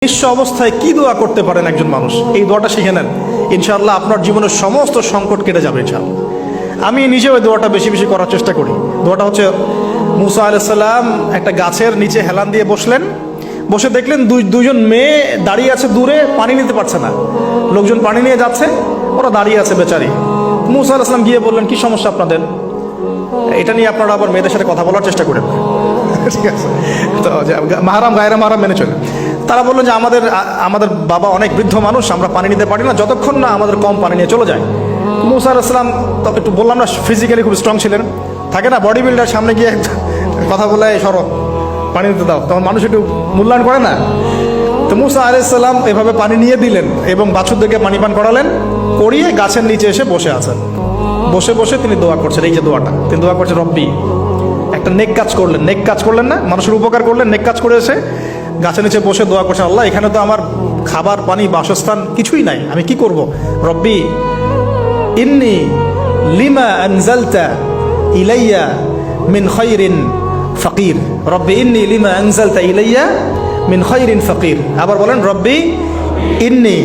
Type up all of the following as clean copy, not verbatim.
নিঃস্ব অবস্থায় কি দোয়া করতে পারেন একজন মানুষ, এই দোয়াটা শিখে নেন, ইনশাআল্লাহ আপনার জীবনের সমস্ত সংকট কেটে যাবে ইনশাআল্লাহ। আমি নিজেও এই দোয়াটা বেশি বেশি করার চেষ্টা করি। দোয়াটা হচ্ছে, মুসা আলাইহিস সালাম একটা গাছের নিচে হেলান দিয়ে বসলেন, বসে দেখলেন দুইজন মেয়ে দাঁড়িয়ে আছে দূরে, পানি নিতে পারছে না, লোকজন পানি নিয়ে যাচ্ছে, ওরা দাঁড়িয়ে আছে বেচারি। মুসা আলাইহিস সালাম গিয়ে বললেন, কি সমস্যা আপনাদের? এটা নিয়ে আপনারা আবার মেয়েদের সাথে কথা বলার চেষ্টা করেন, ঠিক আছে? তো মাহারাম গায়রা মাহারাম মেনে চলে। তারা বললেন যে আমাদের বাবা অনেক বৃদ্ধ মানুষ, আমরা পানি নিতে পারি না যতক্ষণ না আমাদের কম পানি নিয়ে চলে যায়। মুসা আলাইহিস সালাম একটু বললাম না, ফিজিক্যালি খুব স্ট্রং ছিলেন, থাকে না বডি বিল্ডার, সামনে গিয়ে কথা বলে সরো পানি নিতে দাও, তখন মানুষ একটু মূল্যায়ন করে না। তো মুসা আলাইহিস সালাম এভাবে পানি নিয়ে দিলেন এবং বাছুরদেরকে পানি পান করালেন, করিয়ে গাছের নিচে এসে বসে আছেন। বসে বসে তিনি দোয়া করছেন, এই যে দোয়াটা তিনি দোয়া করছেন, রব্বি, একটা নেক কাজ করলেন, নেক কাজ করলেন না, মানুষের উপকার করলেন, নেক কাজ করে এসে গাছের নিচে বসে দোয়া করছেন, আল্লাহ এখানে তো আমার খাবার পানি বাসস্থান কিছুই নাই, আমি কি করব? রব্বি ইন্নি লিমা আনজালতা ইলাইয়া মিন খায়রিন ফাকির, রব্বি ইন্নি লিমা আনজালতা ইলাইয়া মিন খায়রিন ফাকির। আবার বলেন, রব্বি ইন্নি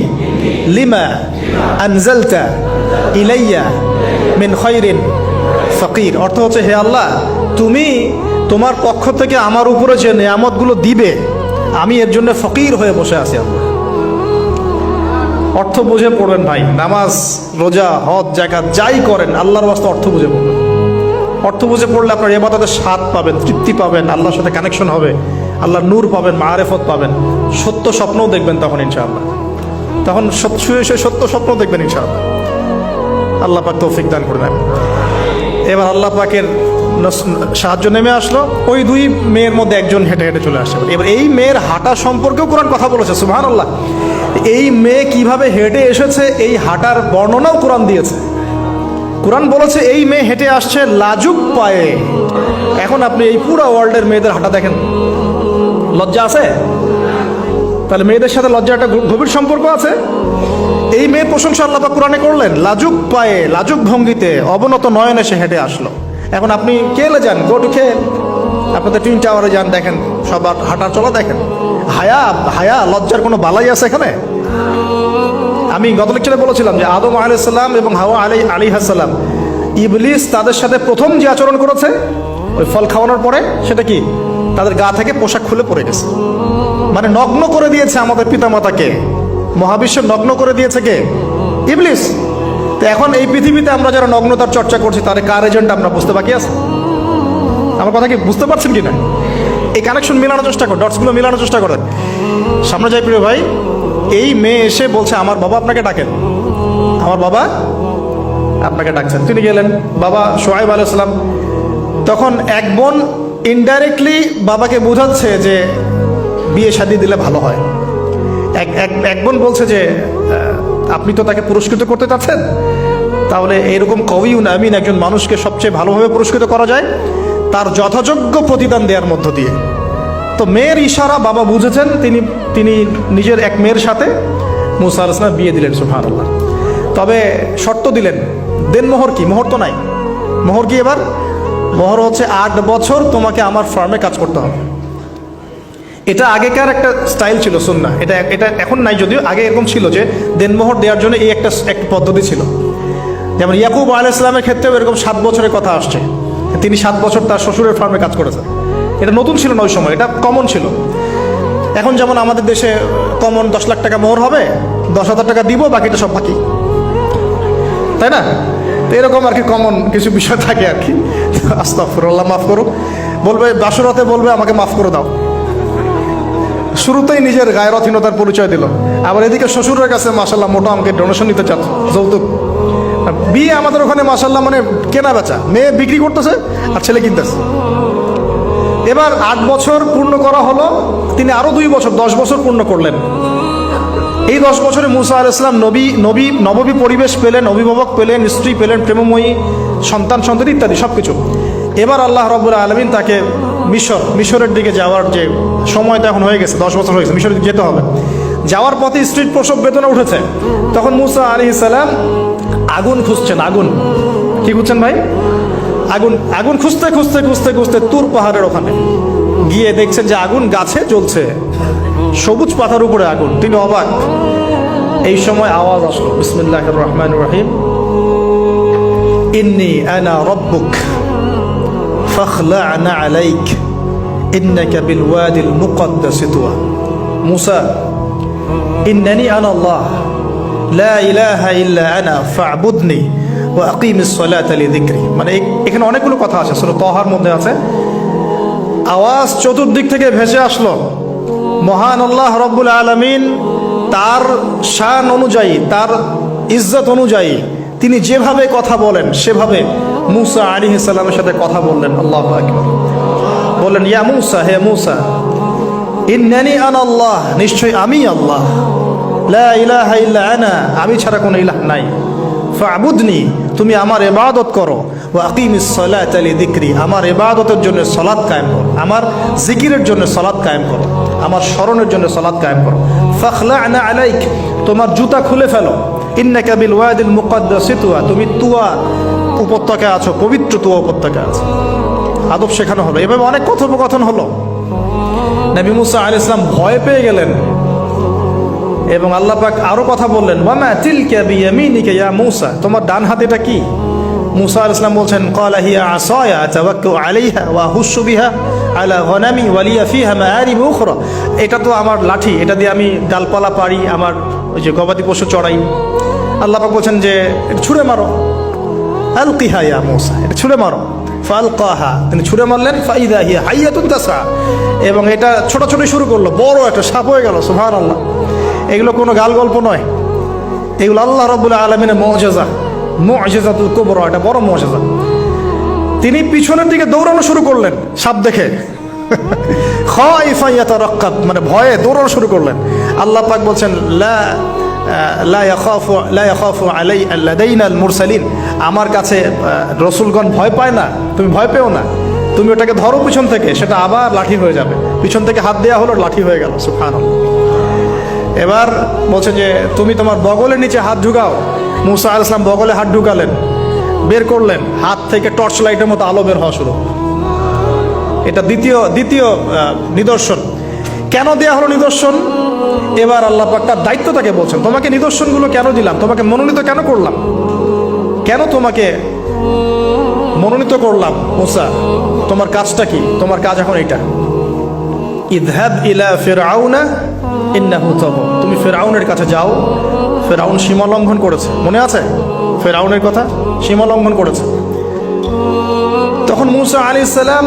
লিমা আনজালতা ইলাইয়া মিন খায়রিন ফাকির। অর্থ হচ্ছে, হে আল্লাহ, তুমি তোমার পক্ষ থেকে আমার উপরে যে নিয়ামতগুলো দিবে, আমি এর জন্য ফকির হয়ে বসে আছি। আল্লাহ অর্থ বুঝে পড়বেন ভাই, নামাজ রোজা হজ জাকাত যাই করেন আল্লাহর ওয়াস্তে অর্থ বুঝে পড়বেন। অর্থ বুঝে পড়লে আপনার ইবাদতের স্বাদ পাবেন, তৃপ্তি পাবেন, আল্লাহর সাথে কানেকশন হবে, আল্লাহর নূর পাবেন, মাআরিফত পাবেন, সত্য স্বপ্নও দেখবেন তখন ইনশাআল্লাহ। তখন শুয়ে শুয়ে সত্য স্বপ্ন দেখবেন ইনশাআল্লাহ। আল্লাহ পাক তৌফিক দান করবেন। এবার আল্লাহ পাকের সাহায্য নেমে আসলো, ওই দুই মেয়ের মধ্যে একজন হেঁটে হেঁটে চলে আসছে। এবার এই মেয়ের হাঁটা সম্পর্কেও কোরআন কথা বলেছে, সুবহানাল্লাহ। এই মেয়ে কিভাবে হেঁটে এসেছে এই হাঁটার বর্ণনাও কোরআন দিয়েছে। কোরআন বলেছে এই মেয়ে হেঁটে আসছে লাজুক পায়ে। এখন আপনি এই পুরো ওয়ার্ল্ডের মেয়েদের হাঁটা দেখেন, লজ্জা আছে? তাহলে মেয়েদের সাথে লজ্জা একটা গভীর সম্পর্ক আছে। এই মেয়ের প্রশংসা আল্লাহ পাক কোরআনে করলেন, লাজুক পায়ে লাজুক ভঙ্গিতে অবনত নয়নে সে হেঁটে আসলো। এখন আপনি কেলে যান, গো টু খেল, আপনাদের টুইন টাওয়ারে যান, দেখেন সবার হাঁটার চলা দেখেন। হায়া লজ্জার কোনো বালাই আছে এখানে? আমি গত লেকচারে বলেছিলাম যে আদম আলাইহিস সালাম এবং হাওয়া আলাইহিস সালাম, ইবলিস তাদের সাথে প্রথম যে আচরণ করেছে ওই ফল খাওয়ানোর পরে, সেটা কি? তাদের গা থেকে পোশাক খুলে পড়ে গেছে, মানে নগ্ন করে দিয়েছে আমাদের পিতামাতাকে, মহাবিশ্ব নগ্ন করে দিয়েছে কে? ইবলিস। তো এখন এই পৃথিবীতে আমরা যারা নগ্নতার চর্চা করছি, তার কার এজেন্ট আমরা বুঝতে বাকি আছে? আমার কথা কি বুঝতে পারছেন কি না? এই কানেকশন মিলানোর চেষ্টা করেন, ডটসগুলো মিলানোর চেষ্টা করেন। সামনে যাই প্রিয় ভাই, এই মেয়ে এসে বলছে, আমার বাবা আপনাকে ডাকেন, আমার বাবা আপনাকে ডাকছেন। তিনি গেলেন, বাবা শুআয়ব আলাইহিস সালাম। তখন এক বোন ইনডাইরেক্টলি বাবাকে বোঝাচ্ছে যে বিয়ে শাদী দিলে ভালো হয়। এক বোন বলছে যে আপনি তো তাকে পুরস্কৃত করতে চাচ্ছেন, তাহলে এরকম কবিউন আমিন একজন মানুষকে সবচেয়ে ভালোভাবে পুরস্কৃত করা যায় তার যথাযোগ্য প্রতিদান দেওয়ার মধ্য দিয়ে। তো মেয়ের ইশারা বাবা বুঝেছেন, তিনি নিজের এক মেয়ের সাথে মুসা আলাইহিস সালাম বিয়ে দিলেন, সুবহানাল্লাহ। তবে শর্ত দিলেন, দেনমোহর কি? মোহর তো নাই। মোহর কি? এবার মোহর হচ্ছে 8 বছর তোমাকে আমার ফার্মে কাজ করতে হবে। এটা আগেকার একটা স্টাইল ছিল, সুন্নাহ। এটা এখন নাই যদিও, আগে এরকম ছিল যে দেনমোহর দেওয়ার জন্য এই একটা পদ্ধতি ছিল। যেমন ইয়াকুব আলাইহিস সালামের ক্ষেত্রেও এরকম 7 বছরের কথা আসছে, তিনি 7 বছর তার শ্বশুরের ফার্মে কাজ করেছেন। এটা নতুন ছিল না ওই সময়, এটা কমন ছিল। এখন যেমন আমাদের দেশে কমন 10 লাখ টাকা মোহর হবে, 10,000 টাকা দিব, বাকিটা সব বাকি, তাই না? তো এরকম আর কি কমন কিছু বিষয় থাকে আর কি। আস্তাগফিরুল্লাহ, মাফ করো। বলবে বাসরাতে, বলবে আমাকে মাফ করে দাও। শুরুতেই নিজের গায়রথহীনতার পরিচয় দিল। আবার এদিকে শ্বশুরের কাছে মাশাআল্লাহ মোটা আমাকে ডোনেশন নিতে চাচ্ছে, যৌতুক। বিয়ে আমাদের ওখানে মাশাআল্লাহ মানে কেনা বেচা, মেয়ে বিক্রি করতেছে আর ছেলে কিনতেছে। এবার 8 বছর পূর্ণ করা হলো, তিনি আরো 2 বছর 10 বছর পূর্ণ করলেন। এই 10 বছরে মুসা আলাইহিস সালাম নববী পরিবেশ পেলেন, অভিভাবক পেলেন, স্ত্রী পেলেন, প্রেমময়ী সন্তান ইত্যাদি সবকিছু। এবার আল্লাহ রাব্বুল আলামিন তাকে মিশরের দিকে যাওয়ার যে সময়টা এখন হয়ে গেছে, 10 বছর হয়ে গেছে, মিশরে যেতে হবে। যাওয়ার পথে স্ত্রীর প্রসব বেদনা উঠেছে। তখন মুসা আলাইহিস সালাম আগুন খুঁজছেন। আগুন কি খুঁজছেন ভাই? আগুন খুঁজতে তুর পাহাড়ের ওখানে গিয়ে দেখছেন যে আগুন গাছে জ্বলছে। সবুজ পাতার উপরে আগুন, তিনি অবাক। এই সময় আওয়াজ আসলো, বিসমিল্লাহির রহমানির রহিম, ইন্নী আনা রব্বুক ফাখলা'না আলাইক ইন্নাকা বিল ওয়াদিল মুকদ্দাস তুয়া। মুসা, ইন্নানি আনা আল্লাহ লা ইলাহা ইল্লা আনা ফা'বুদনি ওয়া আকিমিস সালাতা লিযিকরি। মানে এখানে অনেকগুলো কথা আছে, সূরা তাহার মধ্যে আছে। আওয়াজ চতুর্দিক থেকে ভেসে আসলো। মহান আল্লাহ রব্বুল আলামিন তার শান অনুযায়ী, তার ইজ্জত অনুযায়ী তিনি যেভাবে কথা বলেন সেভাবে মুসা আলাইহিস সালামের সাথে কথা বললেন। আল্লাহু আকবার। বললেন, ইয়া মুসা, হে মুসা, ইন্নানি আনা আল্লাহ, নিশ্চয় আমি আল্লাহ, লা ইলাহা ইল্লা আনা, আমি ছাড়া কোনো ইলাহ নাই, ফা'বুদনি, তুমি আমার ইবাদত করো, ওয়া আকিমিস সালাতা লিযিকরি, আমার ইবাদতের জন্য সালাত কায়েম করো, আমার জিকিরের জন্য সালাত কায়েম করো, আমার স্মরণের জন্য সালাত কায়েম করো। ফাখলা'না আলাইক, তোমার জুতা খুলে ফেলো, ইন্নাকা বিল ওয়াদিল মুকদ্দাস তুয়া, তুমি তুয়া উপত্যকায় আছো, পবিত্র তুয়া উপত্যকায় আছো। আদব শেখানো হলো। এভাবে অনেক কথোপকথন হলো। নবী মুসা আলাইহিস সালাম ভয় পেয়ে গেলেন এবং আল্লাহ পাক আরো কথা বললেন, ওয়ামা তিলকা বিয়ামিনিকা ইয়া মুসা, তোমার ডান হাতে এটা কি? মুসা আলাইহিস সালাম বলছেন, ক্বালা হিয়া আসায়া আতাওয়াক্কাউ আলাইহা ওয়া আহুশু বিহা আলা গনামি ওয়া লিয়া ফিহা মাআরিব উখরা, এটা তো আমার লাঠি, এটা দিয়ে আমি ডালপালা পারি, আমার ওই যে গবাদি পশু চড়াই। আল্লাহ পাক বলছেন যে ছুঁড়ে মারো, আলকিহা ইয়া মুসা, এটা ছুঁড়ে মারো। ফালকাহা, তিনি ছুঁড়ে মারলেন, ফাইদা হিয়া হাইয়াতুন তাসা, এবং এটা ছোটাছুটি শুরু করলো, বড় একটা সাপ হয়ে গেল। সুবহানাল্লাহ। এগুলো কোনো গাল গল্প নয়, এগুলো আল্লাহ রাব্বুল আলামিনের মুআজিজা, মুআজিজাতুল কুবরা, এটা বড় মুআজিজা। তিনি পিছনের দিকে দৌড়ানো শুরু করলেন সাপ দেখে, খাইফা ইয়াতারাক্কাব, মানে ভয়ে দৌড়ানো শুরু করলেন। আল্লাহ পাক বলছেন, লা ইয়াখাফু লাদাইনাল মুরসালিন, আমার কাছে রসুলগণ ভয় পায় না, তুমি ভয় পেও না, তুমি ওটাকে ধরো পিছন থেকে, সেটা আবার লাঠি হয়ে যাবে। পিছন থেকে হাত দেওয়া হলো, লাঠি হয়ে গেল। সুবহানাল্লাহ। এবার বলছে যে তুমি তোমার বগলের নিচে হাত ঢুকাও। মুসা আলাইহিস সালাম বগলে হাত ঢুকালেন, বের করলেন, হাত থেকে টর্চ লাইটের মতো আলো বের হওয়া শুরু। এটা দ্বিতীয় নিদর্শন। কেন দেয়া হলো নিদর্শন? এবার আল্লাহ পাক তার দায়িত্বটাকে বলছেন, তোমাকে নিদর্শনগুলো কেন দিলাম, তোমাকে মনোনীত কেন করলাম, কেন তোমাকে মনোনীত করলাম? মুসা, তোমার কাজটা কি? তোমার কাজ এখন এটা, ইযহাব ইলা ফিরআউনা ইন্নাহু তাগা, তুমি ফিরআউনের কাছে যাও। ফিরআউন সীমা লঙ্ঘন করেছে, মনে আছে ফিরআউনের কথা? সীমা লঙ্ঘন করেছে। তখন মুসা আলাইহিস সালাম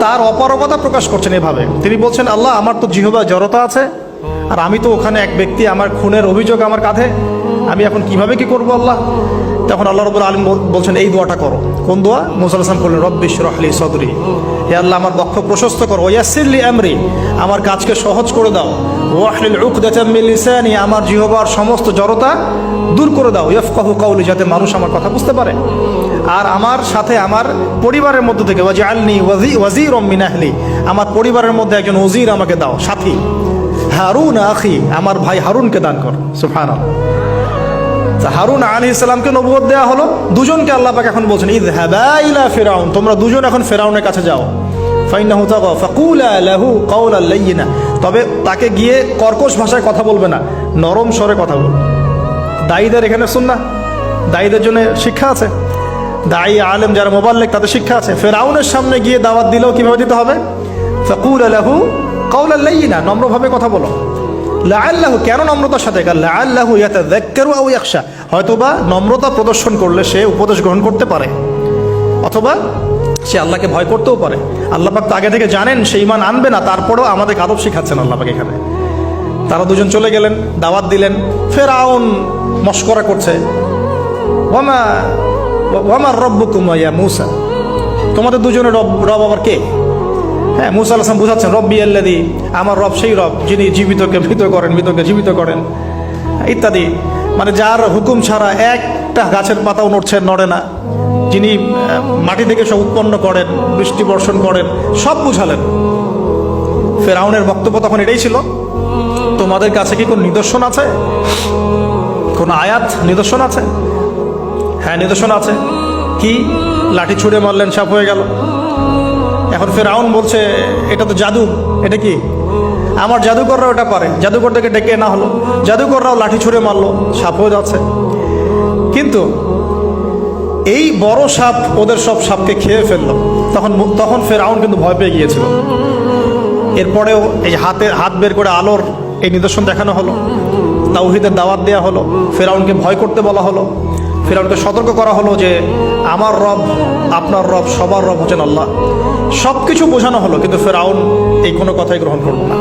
তার অপারগতা প্রকাশ করছেন এভাবে। তিনি বলছেন, আল্লাহ, আমার তো জিহ্বায় জড়তা আছে, আর আমি তো ওখানে এক ব্যক্তি, আমার খুনের অভিযোগ আমার কাঁধে, আমি এখন কিভাবে কি করবো আল্লাহ? তখন আল্লাহ রাব্বুল আলামিন বলছেন, এই দোয়াটা করো। কোন দোয়া? মুসা আলাইহিস সালাম বললেন, রব্বি ইশরাহ লি সাদরি, হে আল্লাহ, আমার বক্ষ প্রশস্ত করো, ওয়াসসির লি আমরি, আমার কাজকে সহজ করে দাও, ওয়াহলিল উকদাতাম মিন লিসানি, আমার জিহ্বার সমস্ত জড়তা দূর করে দাও, ইয়াফকাহু কাওলি, যাতে মানুষ আমার কথা বুঝতে পারে। আর আমার সাথে আমার পরিবারের মধ্য থেকে ওয়াজআলনি ওয়াজিরাম মিন আহলি, আমার পরিবারের মধ্যে একজন ওজির আমাকে দাও, সাথী। হারুন আখি, আমার ভাই হারুনকে দান কর। সুবহানাল্লাহ। হারুন আলাইহিস সালামকে নবুয়ত দেয়া হলো, দুজনকে আল্লাহ পাক এখন বলছেন, ইযহাবা ইলা ফিরআউন, তোমরা দুজন এখন ফিরআউনের কাছে যাও। ফাইন্নাহু তাগা ফাকুলা লাহু কাওলান লাইয়িনা, তবে তাকে গিয়ে কর্কশ ভাষায় কথা বলবে না, নরম স্বরে কথা বলবে। দায়ীদের এখানে সুন্নাহ, দায়ীদের জন্য শিক্ষা আছে, দায়ী আলেম যারা মুবাল্লিগ তাদের শিক্ষা আছে। ফিরআউনের সামনে গিয়ে দাওয়াত দিলেও কিভাবে দিতে হবে? ফাকুলা লাহু কাওলান লাইয়িনা, নম্রভাবে কথা বলো। লাআল্লাহু, কেন নম্রতার সাথে? লাআল্লাহু ইয়াতাযাক্কারু আও ইয়াখশা, হয়তোবা নম্রতা প্রদর্শন করলে সে উপদেশ গ্রহণ করতে পারে, অথবা সে আল্লাহকে ভয় করতেও পারে। আল্লাহ পাক তো আগে থেকে জানেন সে ঈমান আনবে না, তারপরেও আমাদের আদব শিখাচ্ছেন আল্লাহ পাক এখানে। তারা দুজন চলে গেলেন, দাওয়াত দিলেন। ফিরআউন মশকরা করছে, ওয়ামা রব্বুকুম ইয়া মূসা, তোমাদের দুজনের রব আবার কে? হ্যাঁ, মুসা আলাইহিস সালাম বুঝাচ্ছেন, রব্বি আল্লাযী, আমার রব সেই রব যিনি জীবিতকে মৃত করেন, মৃতকে জীবিত করেন, ইত্যাদি। মানে যার হুকুম ছাড়া একটা গাছের পাতাও নড়ে না, যিনি মাটি থেকে সব উৎপন্ন করেন, বৃষ্টি বর্ষণ করেন, সব বুঝালেন। ফিরআউনের বক্তব্য তখন এটাই ছিল, তোমাদের কাছে কি কোন নিদর্শন আছে, কোন আয়াত নিদর্শন আছে? হ্যাঁ, নিদর্শন আছে। কি? লাঠি ছুঁড়ে মারলেন, সাপ হয়ে গেল। এখন ফিরআউন বলছে, এটা তো জাদু, এটা কি? আমার জাদুকররা ওটা পারে, জাদুকরদেরকে ডেকে না হলো, জাদুকররাও লাঠি ছুঁড়ে মারলো, সাপও যাচ্ছে। কিন্তু এই বড় সাপ ওদের সব সাপকে খেয়ে ফেললো। তখন ফেরাউন কিন্তু ভয় পেয়ে গিয়েছিল। এরপরেও এই হাত বের করে আলোর এই নিদর্শন দেখানো হলো, তাওহীদের দাওয়াত দেওয়া হলো, ফেরাউনকে ভয় করতে বলা হলো, ফেরাউনকে সতর্ক করা হলো যে আমার রব, আপনার রব, সবার রব হচ্ছেন আল্লাহ। সব কিছু বোঝানো হলো, কিন্তু ফেরাউন এই কোনো কথাই গ্রহণ করলো না।